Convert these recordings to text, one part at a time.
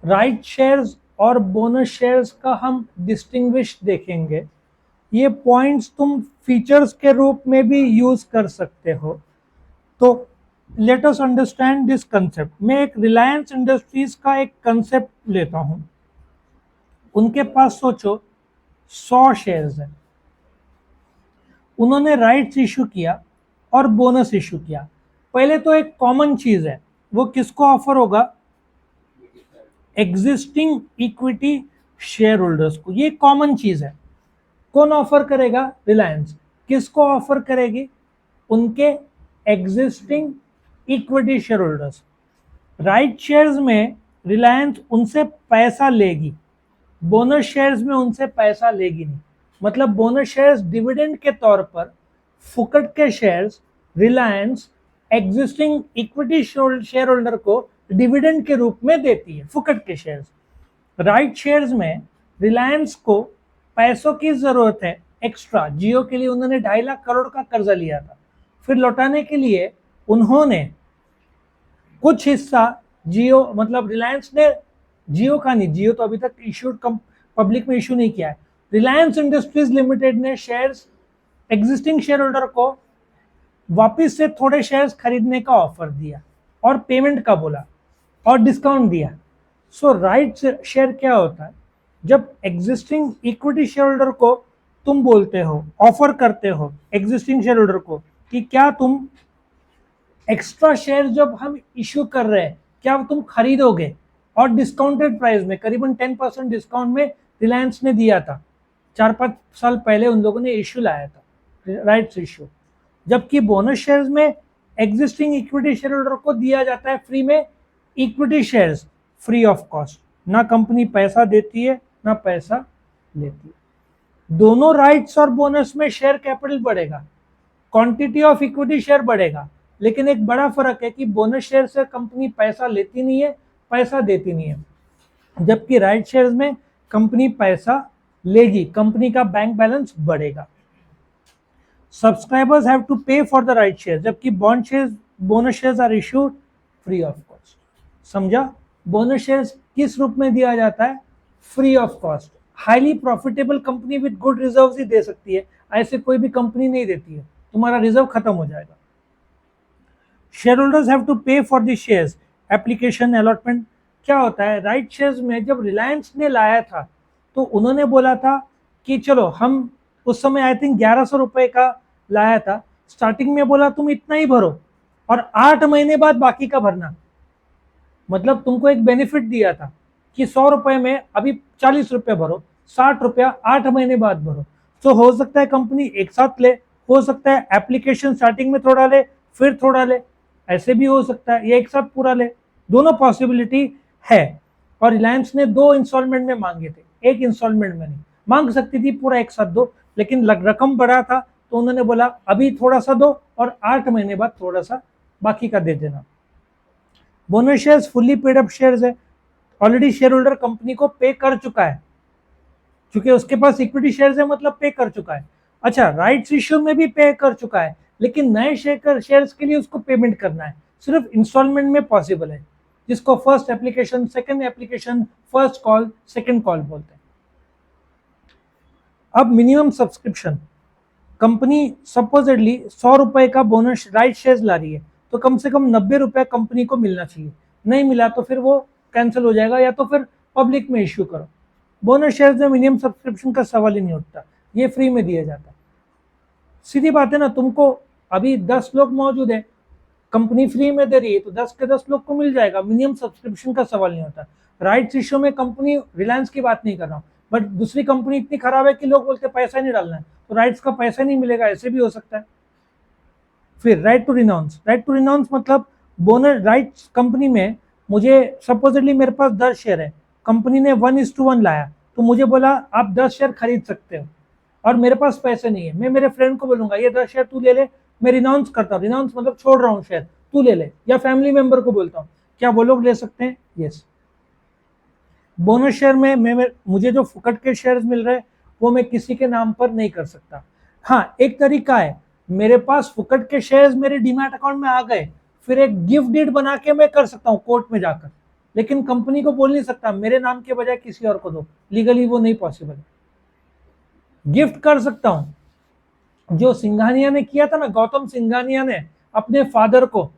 Right shares और bonus shares का हम डिस्टिंग्विश देखेंगे। ये पॉइंट्स तुम फीचर्स के रूप में भी यूज कर सकते हो। तो let us understand this concept. मैं एक रिलायंस इंडस्ट्रीज का एक कंसेप्ट लेता हूं। उनके पास सोचो 100 शेयर्स है। उन्होंने राइट्स इशू किया और बोनस इशू किया। पहले तो एक कॉमन चीज है, वो किसको ऑफर होगा? एग्जिस्टिंग इक्विटी शेयर होल्डर्स को। ये कॉमन चीज है। कौन ऑफर करेगा? रिलायंस। किसको ऑफर करेगी? उनके existing equity share holders. Right shares में रिलायंस उनसे पैसा लेगी, बोनस शेयर्स में उनसे पैसा लेगी नहीं। मतलब बोनस शेयर्स डिविडेंड के तौर पर, फुकट के shares Reliance existing equity share holder को डिविडेंड के रूप में देती है, फुकट के शेयर्स। राइट शेयर्स में रिलायंस को पैसों की जरूरत है एक्स्ट्रा। जियो के लिए उन्होंने 2.5 लाख करोड़ का कर्जा लिया था, फिर लौटाने के लिए उन्होंने कुछ हिस्सा जियो, मतलब रिलायंस ने, जियो का नहीं, जियो तो अभी तक इश्यूड पब्लिक में इशू नहीं किया है, रिलायंस इंडस्ट्रीज लिमिटेड ने शेयर्स एग्जिस्टिंग शेयर होल्डर को वापस से थोड़े शेयर्स खरीदने का ऑफर दिया और पेमेंट का बोला और डिस्काउंट दिया। सो राइट शेयर क्या होता है? जब एग्जिस्टिंग इक्विटी शेयर होल्डर को तुम बोलते हो, ऑफर करते हो एग्जिस्टिंग शेयर होल्डर को कि क्या तुम एक्स्ट्रा शेयर जब हम इश्यू कर रहे हैं क्या तुम खरीदोगे? और डिस्काउंटेड प्राइस में, करीबन 10% डिस्काउंट में रिलायंस ने दिया था। 4-5 साल पहले उन लोगों ने इश्यू लाया था, राइट्स इश्यू। जबकि बोनस शेयर्स में एग्जिस्टिंग इक्विटी शेयर होल्डर को दिया जाता है फ्री में equity shares, free of cost. ना कंपनी पैसा देती है ना पैसा लेती है। दोनों राइट्स और बोनस में शेयर कैपिटल बढ़ेगा, क्वांटिटी ऑफ इक्विटी शेयर बढ़ेगा, लेकिन एक बड़ा फर्क है कि बोनस शेयर से कंपनी पैसा लेती नहीं है, पैसा देती नहीं है। जबकि राइट शेयर्स में कंपनी पैसा लेगी, कंपनी का बैंक बैलेंस बढ़ेगा। Subscribers have to pay for the right share, जबकि bond shares, bonus shares are issued free of cost. समझा? बोनस शेयर्स किस रूप में दिया जाता है? Free of cost. Highly profitable company with good reserves ही दे सकती है, ऐसे कोई भी कंपनी नहीं देती है, तुम्हारा रिजर्व खत्म हो जाएगा। Share holders have to pay for the shares, application, allotment. क्या होता है राइट शेयर्स में? जब रिलायंस ने लाया था तो उन्होंने बोला था कि चलो हम, उस समय आई थिंक 1100 रुपए का लाया था, स्टार्टिंग में बोला तुम इतना ही भरो और 8 महीने बाद बाकी का भरना। मतलब तुमको एक बेनिफिट दिया था कि 100 रुपए में अभी 40 रुपए भरो, 60 रुपया 8 महीने बाद भरो। तो हो सकता है कंपनी एक साथ ले, हो सकता है एप्लीकेशन स्टार्टिंग में थोड़ा ले फिर थोड़ा ले, ऐसे भी हो सकता है, ये एक साथ पूरा ले, दोनों पॉसिबिलिटी है। और रिलायंस ने 2 इंस्टॉलमेंट में मांगे थे, एक इंस्टॉलमेंट में नहीं। मांग सकती थी पूरा एक साथ दो, लेकिन रकम बड़ा था तो उन्होंने बोला अभी थोड़ा सा दो और 8 महीने बाद थोड़ा सा बाकी का दे देना। Bonus shares fully paid up shares है, ऑलरेडी शेयर होल्डर कंपनी को पे कर चुका है, क्योंकि उसके पास इक्विटी शेयर्स है मतलब पे कर चुका है। अच्छा, राइट्स इश्यू में भी पे कर चुका है, लेकिन नए शेयर्स के लिए उसको पेमेंट करना है, सिर्फ इंस्टॉलमेंट में पॉसिबल है, जिसको first application, second application, first call, second call बोलते हैं। अब मिनिमम सब्सक्रिप्शन, कंपनी सपोजिटली 100 रुपए का बोनस राइट शेयर्स ला रही है तो कम से कम 90 रुपए कंपनी को मिलना चाहिए। नहीं मिला तो फिर वो कैंसिल हो जाएगा, या तो फिर पब्लिक में इश्यू करो। बोनस शेयर्स में मिनिमम सब्सक्रिप्शन का सवाल ही नहीं उठता, ये फ्री में दिया जाता है। सीधी बात है ना, तुमको अभी 10 लोग मौजूद है, कंपनी फ्री में दे रही है तो 10 के 10 लोग को मिल जाएगा, मिनिमम सब्सक्रिप्शन का सवाल नहीं होता। राइट्स इश्यू में कंपनी, रिलायंस की बात नहीं कर रहा हूँ, बट दूसरी कंपनी इतनी खराब है कि लोग बोलते पैसा नहीं डालना है तो राइट्स का पैसा नहीं मिलेगा, ऐसे भी हो सकता है। फिर right to renounce, right to renounce मतलब बोनस राइट्स कंपनी में, मुझे सपोजिटली मेरे पास 10 शेयर है, कंपनी ने 1:1 लाया तो मुझे बोला आप 10 शेयर खरीद सकते हो और मेरे पास पैसे नहीं है, मैं मेरे फ्रेंड को बोलूंगा ये 10 शेयर तू ले ले, मैं रिनाउंस करता हूँ, रिनाउंस मतलब छोड़ रहा हूँ शेयर, तू ले ले, या फैमिली मेंबर को बोलता हूँ, क्या वो लोग ले सकते हैं? यस। बोनस शेयर में मुझे जो फुकट के शेयर्स मिल रहे हैं वो मैं किसी के नाम पर नहीं कर सकता। हाँ, एक तरीका है, मेरे पास फुकट के शेयर्स मेरे डीमैट अकाउंट में आ गए, फिर एक गिफ्ट डीड बना के मैं कर सकता हूँ कोर्ट में जाकर, लेकिन कंपनी को बोल नहीं सकता मेरे नाम के बजाय किसी और को दो, लीगली वो नहीं पॉसिबल है। गिफ्ट कर सकता हूं, जो सिंघानिया ने किया था ना, गौतम सिंघानिया ने अपने फादर को,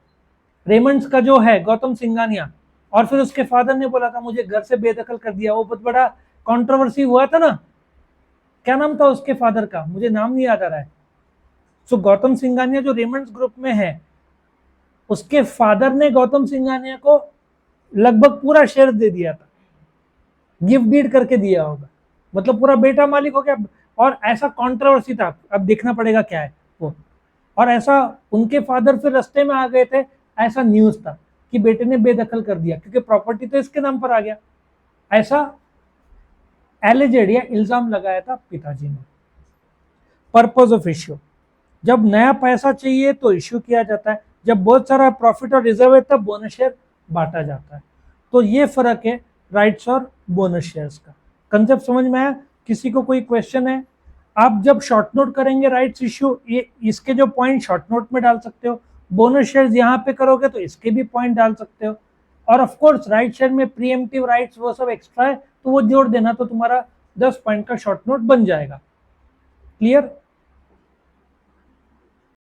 रेमंड्स का जो है गौतम सिंघानिया, और फिर उसके फादर ने बोला था मुझे घर से बेदखल कर दिया, वो बहुत बड़ा कंट्रोवर्सी हुआ था ना। क्या नाम था उसके फादर का, मुझे नाम नहीं याद आ रहा है। सो गौतम सिंघानिया जो रेमंड्स ग्रुप में है, उसके फादर ने गौतम सिंघानिया को लगभग पूरा शेयर दे दिया था, गिफ्ट डीड करके दिया होगा, मतलब पूरा बेटा मालिक हो गया। और ऐसा कंट्रोवर्सी था, अब देखना पड़ेगा क्या है वो। और ऐसा उनके फादर फिर रास्ते में आ गए थे, ऐसा न्यूज था कि बेटे ने बेदखल कर दिया क्योंकि प्रॉपर्टी तो इसके नाम पर आ गया। ऐसा एलिजेड या इल्जाम लगाया था पिताजी ने। पर्पज ऑफ इश्यू, जब नया पैसा चाहिए तो इश्यू किया जाता है, जब बहुत सारा प्रॉफिट और रिजर्व है तब बोनस शेयर बांटा जाता है। तो ये फर्क है राइट्स और बोनस शेयर्स का। कंसेप्ट समझ में आया? किसी को कोई क्वेश्चन है? आप जब शॉर्ट नोट करेंगे राइट्स इश्यू, ये इसके जो पॉइंट शॉर्ट नोट में डाल सकते हो, बोनस शेयर्स यहाँ पे करोगे तो इसके भी पॉइंट डाल सकते हो। और ऑफ कोर्स राइट शेयर में प्रीएम्प्टिव राइट्स वो सब एक्स्ट्रा है, तो वो जोड़ देना, तो तुम्हारा 10 पॉइंट का शॉर्ट नोट बन जाएगा। क्लियर?